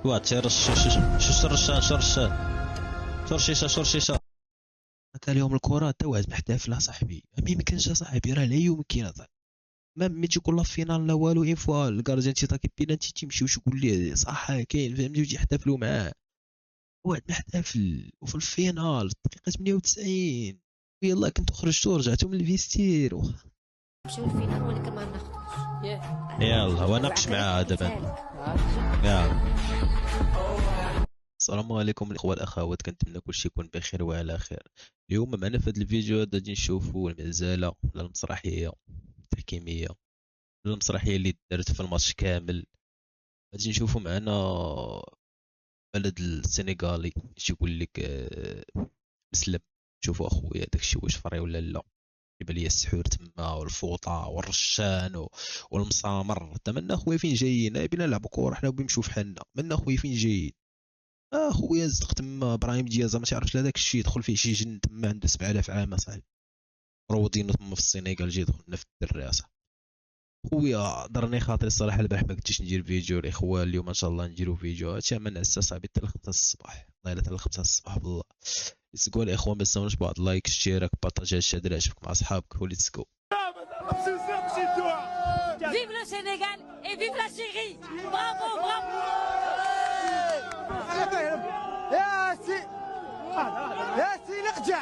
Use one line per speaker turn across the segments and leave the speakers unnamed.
واه تيرش شرشان شرشان شرشيشه شرشيشه. هكا اليوم الكرة تا واحد محتفل صاحبي، ما يمكنش صاحبي، راه لا يمكن صاحبي. ما تيكون لا فينال لا والو، اين فوا الكارديان تيطاكي بينالتي تيمشيو تقول ليه صح كاين فهمتي، ويجي يحتفلوا معاه. واحد محتفل وفي الفينال في الدقيقة 98 يلا كنتو خرجتو رجعتو من الفيستير
نمشيو للفينال ولكن ما ناخذوش.
يلا وناقش معاه دابا. يلا السلام عليكم الاخوه الاخوات، كنتمنى كلشي يكون بخير وعلى خير. اليوم معنا في هذا الفيديو غادي نشوفوا المعزله ولا المسرحيه التحكيميه، ولا المسرحيه اللي دارت في الماتش كامل. غادي نشوفوا معنا بلد السنغالي اش يقول لك مسلم. شوفوا اخويا داكشي واش فري ولا لا. يبان لي السحور تما والفوطه والرشان والمسامر. تا منا خويا فين جايين؟ بينا نلعبوا كوره حنا وبنمشيو فحالنا. منا خويا فين جايين؟ خويا زدق تما ابراهيم ديازا ما تعرفش هذاك الشيء، دخل فيه شي جن تما عنده 7000 عام اصاحبي. روضينو تما في السنغال، جي دخلنا في الدراسه. خويا ضرني خاطري الصراحه البارح ما قدرتش ندير فيديو الاخوان. اليوم ان شاء الله نديرو فيديو. هادشي ما نعسى صاحبي حتى 5 الصباح، والله الا حتى 5 الصباح بالله. ليتس جو الاخوان، ما تنساوناش بواحد لايك اشتراك بارطاج هاد الشهر عجبك مع اصحابك، وليتس جو.
Vive le Sénégal et vive la Syrie. Bravo, bravo.
يا سي القجع.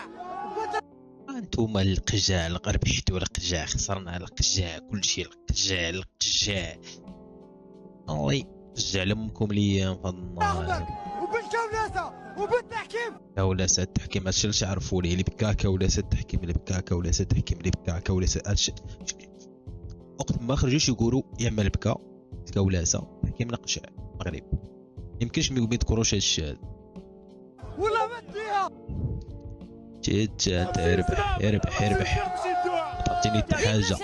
انتوما القجع القربحتو القجع، خسرنا القجع، كلشي القجع القجع. الله يرجع لامكم الايام في النار.
وبالكولاسه وبالتحكيم.
كولاسة التحكيم هادشي اللي تعرفوا ليه، اللي بكا كولاسة التحكيم، اللي بكا كولاسة التحكيم، اللي بكا كولاسة هادشي. وقت ما خرجوش يقولوا يا اما البكا الكولاسة التحكيم القجع المغرب. يمكنش ما يذكروش هادشي هذا.
ولا مديها
جيت انت اربح اربح اربح، ما تعطيني حتى حاجه.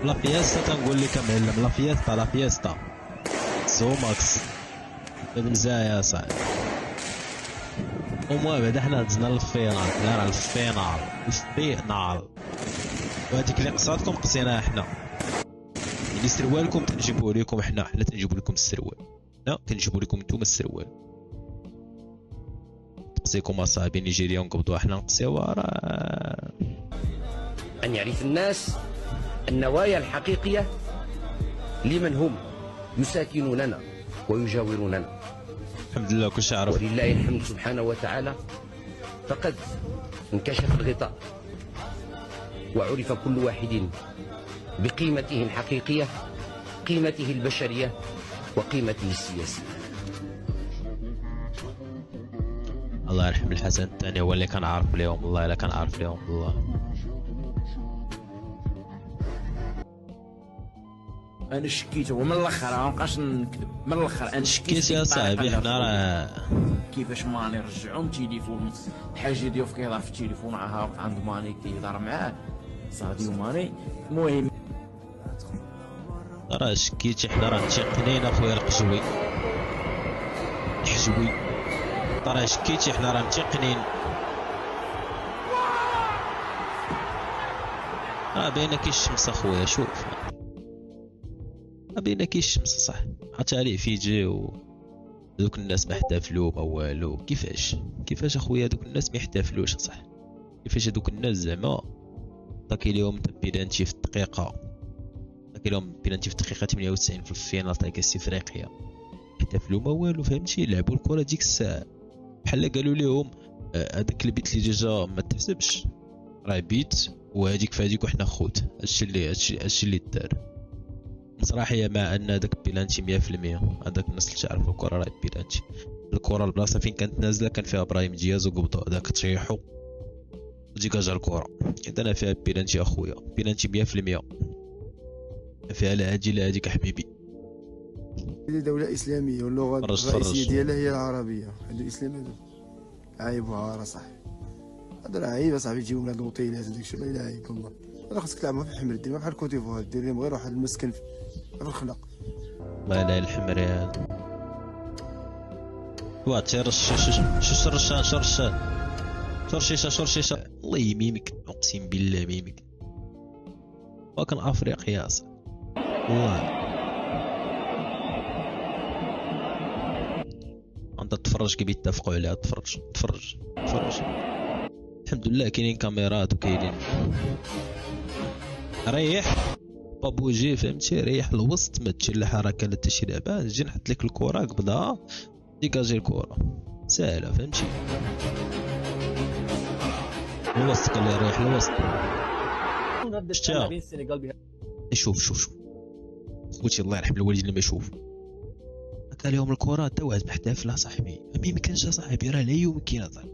لا فيستا تنقول لك معلم، لا فيستا لا فيستا زوماكس بمزايا يا صاحبي. وما بعد حنا دزنا للفينال، لا الفينال الفينال، وهذيك اللي قصاتكم قصيناها حنا. اللي سروالكم تنجيبوه لكم حنا تنجيبو لكم السروال. لا كنجيبو لكم نتوما السروال. نقصيكم اصاحبي نيجيريا ونقبضوها حنا نقصيوها. راه
أن يعرف الناس النوايا الحقيقية لمن هم يساكنوننا ويجاوروننا.
الحمد لله كلشي عارف.
ولله الحمد سبحانه وتعالى، فقد انكشف الغطاء وعرف كل واحد بقيمته الحقيقية، قيمته البشرية وقيمته السياسية.
الله يرحم الحسن الثاني هو اللي كان عارف ليهم، والله الا كان عارف ليهم بالله.
انا شكيت ومن الاخر ما نبقاش نكذب، من الاخر انا
شكيت يا صاحبي. حنا راه
كيفاش ماني رجعوا التليفون، الحاجه ديالو كيهضر في التليفون عا عند ماني كيهضر معاه ساديو ماني. المهم
راه شكيت، حنا راه متيقنين اخويا القجوي الحجوي. راه شكيت حنا راه متيقنين، راه باينه كي الشمس اخويا. شوف باينه كي الشمس صح، حتى عليه فيجي دوك الناس ما احتفلوا ما والو. كيفاش اخويا دوك الناس ما يحتفلوش صح؟ كيفاش هذوك الناس زعما طاكي لهم بيلانتي في الدقيقه، طاكي لهم بيلانتي في الدقيقه 98 في الفينال تاع كاس افريقيا، يحتفلوا ما والو فهمتي؟ يلعبوا الكره ديك الساعه بحال قالوا لهم هذاك البيت اللي ديجا ما تحسبش، راه بيت وهذيك فهذيك وحنا خوت. هادشي اللي دار. مسرحيه مع ان هذاك بيلانتي 100%. هذاك الناس اللي تعرفوا الكره راه بيلانتي. الكره البلاصه فين كانت نازله كان فيها ابراهيم دياز وقبضوا هذاك طيحوا ديكاجا الكره. عندنا فيها بيلانتي اخويا، بيلانتي 100%. فيها لا هادي لا هاديك حبيبي.
دولة إسلامية واللغة الرئيسية ديالها هي العربية. هادو الإسلام هادو عايب وعارة صاحبي. هادو راه عايب اصاحبي تجيو من هاد الأوتيلات هاداك الشيء والله إلا عايب والله. راه خاصك تلعبها في الحمر، ديرها بحال كوتيفوار، دير لهم غير واحد المسكن في الخلا.
الله لا الحمر هذا. واه تيرش شرشان شرشان شرشيشه شرشيشه. الله يميمك اقسم بالله ميمك. وكان افريقيا والله انت تتفرج كي بيتفقوا عليها. تفرج الحمد لله كاينين كاميرات وكاينين. ريح بابوجي فهمتي، ريح الوسط، ما تجي الحركه لا حتى شي لعبه، نجي نحط لك الكره قبضها ديكاجي الكره ساهله فهمتي. الوسط قال لي ريح الوسط. شتيها شوف خوتي الله يرحم الوالدين اللي ما يشوف قال لهم الكره تا واحد محتفله صاحبي، ما يمكنش صاحبي، راه لا يمكن صاحبي،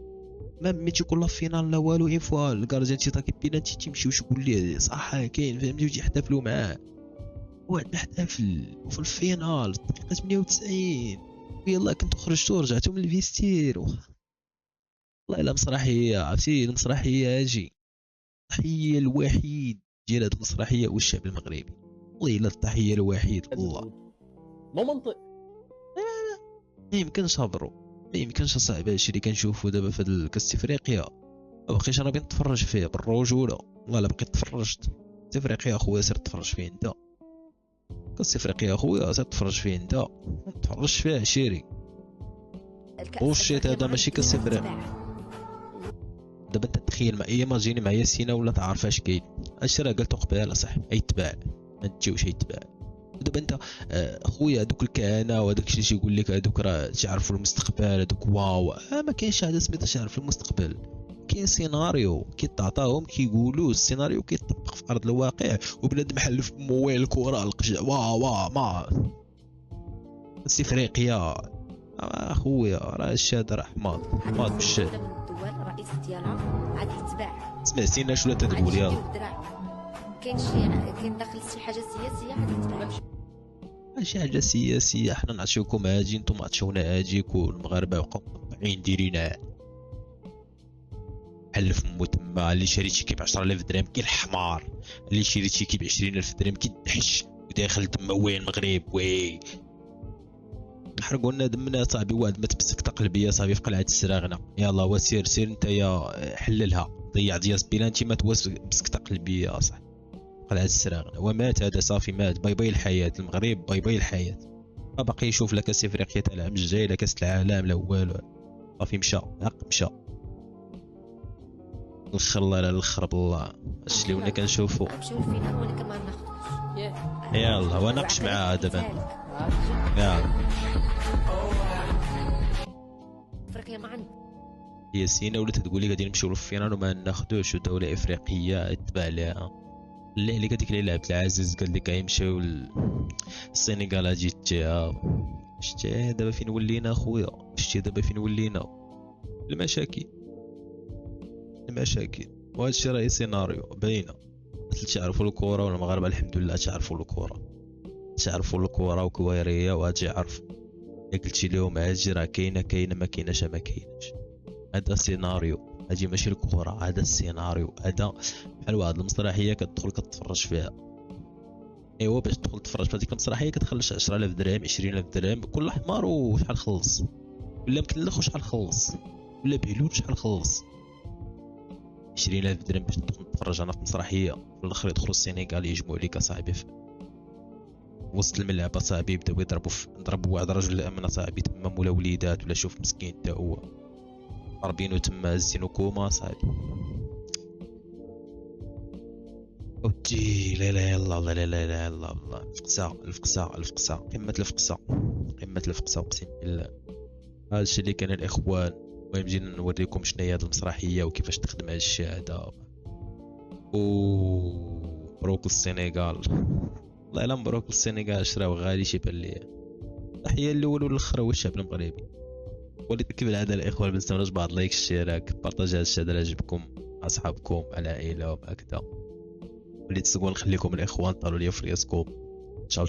ما تيكون لا فينال لا والو، اون فوا الكارديان تيطاكي بينالتي تيمشيو تقول ليه صح كاين فهمتي، وتي يحتفلوا معاه واحد محتفل وفي الفينال دقيقه 98 ويلا كنتو خرجتو رجعتو من الفيستير. والله الا مسرحيه عرفتي، المسرحيه هاجي التحيه الوحيد ديال هاد المسرحيه هو الشعب المغربي، والله الا التحيه الوحيد. الله
مو منطق،
ما يمكنش هضروا، ما يمكنش صاحبي. هادشي اللي كنشوفو دابا في هاد كاس افريقيا ما بقيتش انا نتفرج فيه بالرجوله، والله الا بقيت تفرجت. كاس افريقيا اخويا سير تفرج فيه انت، كاس افريقيا اخويا سير تفرج فيه انت، ما تفرجش فيه عشيري. بوشيت هذا ماشي كاس افريقيا. دابا انت تخيل مع اي ماجيني مع ياسينه ولا تعرف اش كاين، اش راه قالتو قبيله صاحبي يتباع، ما تجيوش يتباع. دابا انت اخويا هذوك الكهنه وهذاك الشيء تيقول لك هذوك راه تعرفوا المستقبل هذوك واو، ما كاينش هذا سميتو تعرف المستقبل، كاين سيناريو كيتعطاهم كيقولوا السيناريو كيطبق في ارض الواقع، وبنادم حلف مويل الكره القجع وا ما بس افريقيا اخويا راه الشاد راه حماض بالشاد.
الرئيس ديالها عاد يتباع،
سمعتينا شنو تتقول يلا؟
كاين داخل شي حاجه سياسيه عاد يتباع،
شي حاجه سياسيه. حنا نعطيوكم هاجي نتوما عطيونا هاجيك، والمغاربه بقاو مطبعين دايرينها حلف مو تما. اللي شريتي كي ب 10000 درهم كي الحمار، اللي شريتي كي ب 20000 درهم كي الدحش، وداخل تما وين المغرب وي حرقوا لنا دمنا صاحبي. واحد ما تمسك تقلبيه صاحبي في قلعه السراغنه، يلا وسير سير انت يا حللها، ضيع دياس بيلانتي ما توسك مسك تقلبيه صاحبي قلعه السراغنه ومات هذا صافي مات. باي باي الحياه المغرب، باي باي الحياه. ما باقي يشوف لا كاس افريقيا تاع العام الجاي لا كاس العالم لا والو، صافي مشى مشى الاخر. الله لا الاخر بالله اش اللي ونا كنشوفوا.
نمشيو للفينال ولكن ما ناخذوش.
يلا وناقش معاه دابا يلا.
افريقيا ما عندنا
ياسينه ولات تقول لي غادي نمشيو للفينال وما ناخذوش، ودوله افريقيه اتبع لها. اللي عليك هذيك اللي لعبت العزيز قال لك غيمشيو للسنغال اجي تجيها. شتي دابا فين ولينا اخويا، شتي دابا فين ولينا المشاكل وهذا الشيء راه سيناريو باينه. تعرفوا الكره والمغاربه الحمد لله تعرفوا الكره وكويريه وهادشي عارف. قلتي لهم هاجي راه كاينه ما كايناش ما كايناش. هذا سيناريو، هادي ماشي الكره، هذا السيناريو. هذا بحال واحد المسرحيه كتدخل كتفرج فيها. ايوا باش تدخل تفرج في هذيك المسرحيه كتخلص 10000 درهم 20000 درهم كل حمار وشحال خلص، ولا مكلخ وشحال خلص، ولا بهلول شحال خلص. 20000 درهم باش ندخل نتفرج انا في مسرحيه، في الاخر يدخلوا السنغال يجمعوا ليك اصاحبي في وسط الملعب اصاحبي، يبداو يضربوا واحد رجل الامن اصاحبي تما مولا وليدات، ولا شوف مسكين تا هو ضاربينو تما هزينو كوما صاحبي. اوتي لا لا يلا لا لا لا الله الفقسه قمه الفقسه اقسم بالله. هذا الشيء اللي كان الاخوان. المهم جينا نوريكم شنو هي هذه المسرحيه وكيفاش تخدم هذا الشيء هذا. مبروك السنغال، والله الا مبروك السنغال، شراو غالي شي بان ليا. تحيه الاول والاخر هو الشعب المغربي. ولكن كيف العاده الاخوان ما تنساوش بعض لايك اشتراك بارطاج هذا الشيء اذا عجبكم اصحابكم على عائله وهكذا. وليت تقول نخليكم الاخوان طالوا لي في راسكم. تشاو.